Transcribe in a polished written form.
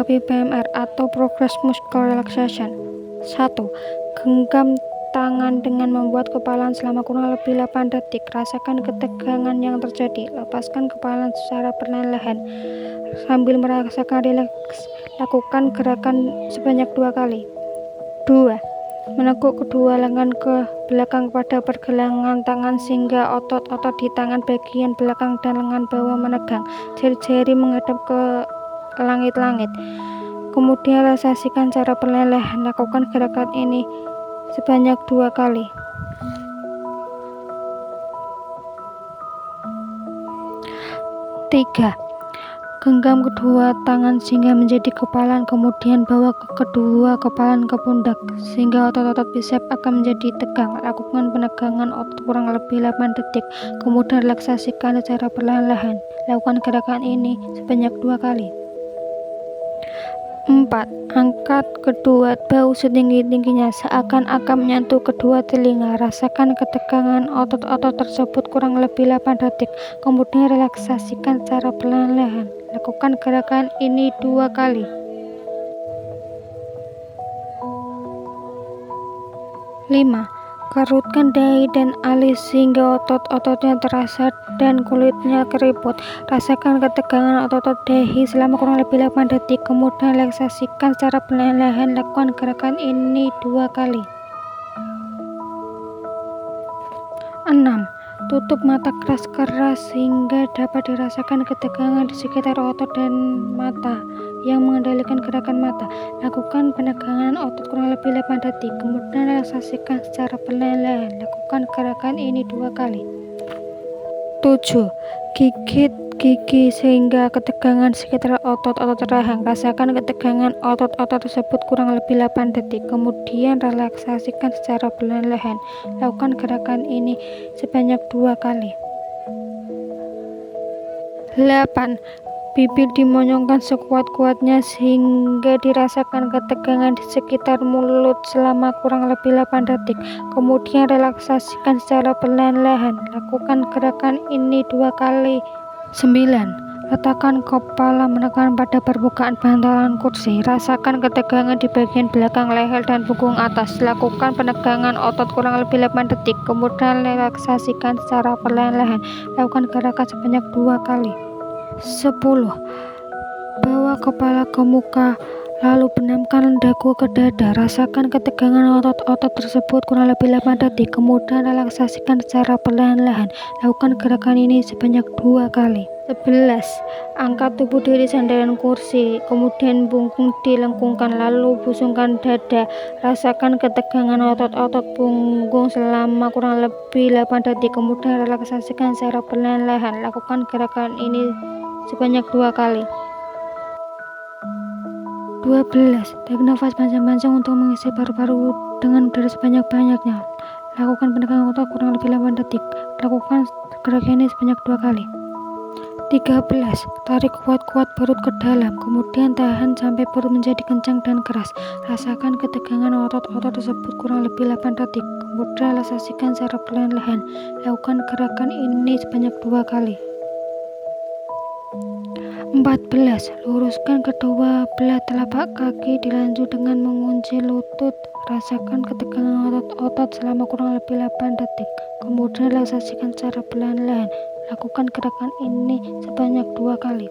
terapi PMR atau Progress Muscle Relaxation. 1. Genggam tangan dengan membuat kepalan selama kurang lebih 8 detik. Rasakan ketegangan yang terjadi. Lepaskan kepalan secara perlahan-lahan sambil merasakan rileks. Lakukan gerakan sebanyak 2 kali. 2. Menekuk kedua lengan ke belakang pada pergelangan tangan sehingga otot-otot di tangan bagian belakang dan lengan bawah menegang. Jari-jari menghadap ke langit-langit. Kemudian relaksasikan secara perlahan-lahan. Lakukan gerakan ini sebanyak 2 kali. 3. Genggam kedua tangan sehingga menjadi kepalan, kemudian bawa kedua kepalan ke pundak sehingga otot-otot bicep akan menjadi tegang. Lakukan penegangan otot kurang lebih 8 detik, kemudian relaksasikan secara perlahan-lahan. Lakukan gerakan ini sebanyak 2 kali. 4. Angkat kedua bahu setinggi-tingginya seakan-akan menyentuh kedua telinga. Rasakan ketegangan otot-otot tersebut kurang lebih 8 detik, kemudian relaksasikan secara perlahan-lahan. Lakukan gerakan ini 2 kali. 5. Kerutkan dahi dan alis sehingga otot-ototnya terasa dan kulitnya keriput. Rasakan ketegangan otot-otot dahi selama kurang lebih 8 detik, kemudian relaksasikan secara perlahan-lahan. Lakukan gerakan ini 2 kali. 6. Tutup mata keras-keras sehingga dapat dirasakan ketegangan di sekitar otot dan mata yang mengendalikan gerakan mata. Lakukan penegangan otot kurang lebih 8 detik, kemudian relaksasikan secara perlahan-lahan. Lakukan gerakan ini 2 kali. 7. Gigit gigi sehingga ketegangan sekitar otot-otot rahang. Rasakan ketegangan otot-otot tersebut kurang lebih 8 detik, kemudian relaksasikan secara perlahan-lahan. Lakukan gerakan ini sebanyak 2 kali. 8. Bibir dimonyongkan sekuat-kuatnya sehingga dirasakan ketegangan di sekitar mulut selama kurang lebih 8 detik, kemudian relaksasikan secara perlahan-lahan. Lakukan gerakan ini 2 kali. 9. Letakkan kepala menekan pada permukaan bantalan kursi. Rasakan ketegangan di bagian belakang leher dan punggung atas. Lakukan penegangan otot kurang lebih 8 detik, kemudian relaksasikan secara perlahan-lahan. Lakukan gerakan sebanyak 2 kali. 10. Bawa kepala ke muka, lalu benamkan dagu ke dada. Rasakan ketegangan otot-otot tersebut kurang lebih 8 detik, kemudian relaksasikan secara perlahan-lahan. Lakukan gerakan ini sebanyak 2 kali. 11. Angkat tubuh dari sandaran kursi, kemudian punggung dilengkungkan, lalu busungkan dada. Rasakan ketegangan otot-otot punggung selama kurang lebih 8 detik, kemudian relaksasikan secara perlahan-lahan. Lakukan gerakan ini sebanyak 2 kali. 12. Tarik nafas panjang-panjang untuk mengisi paru-paru dengan udara sebanyak-banyaknya. Lakukan penegangan otot kurang lebih 8 detik. Lakukan gerakan ini sebanyak 2 kali. 13. Tarik kuat-kuat perut ke dalam, kemudian tahan sampai perut menjadi kencang dan keras. Rasakan ketegangan otot-otot tersebut kurang lebih 8 detik, kemudian relaksasikan secara perlahan-lahan. Lakukan gerakan ini sebanyak 2 kali. 14. Luruskan kedua belah telapak kaki dilanjut dengan mengunci lutut. Rasakan ketegangan otot-otot selama kurang lebih 8 detik, kemudian relaksasikan secara perlahan-lahan. Lakukan gerakan ini sebanyak 2 kali.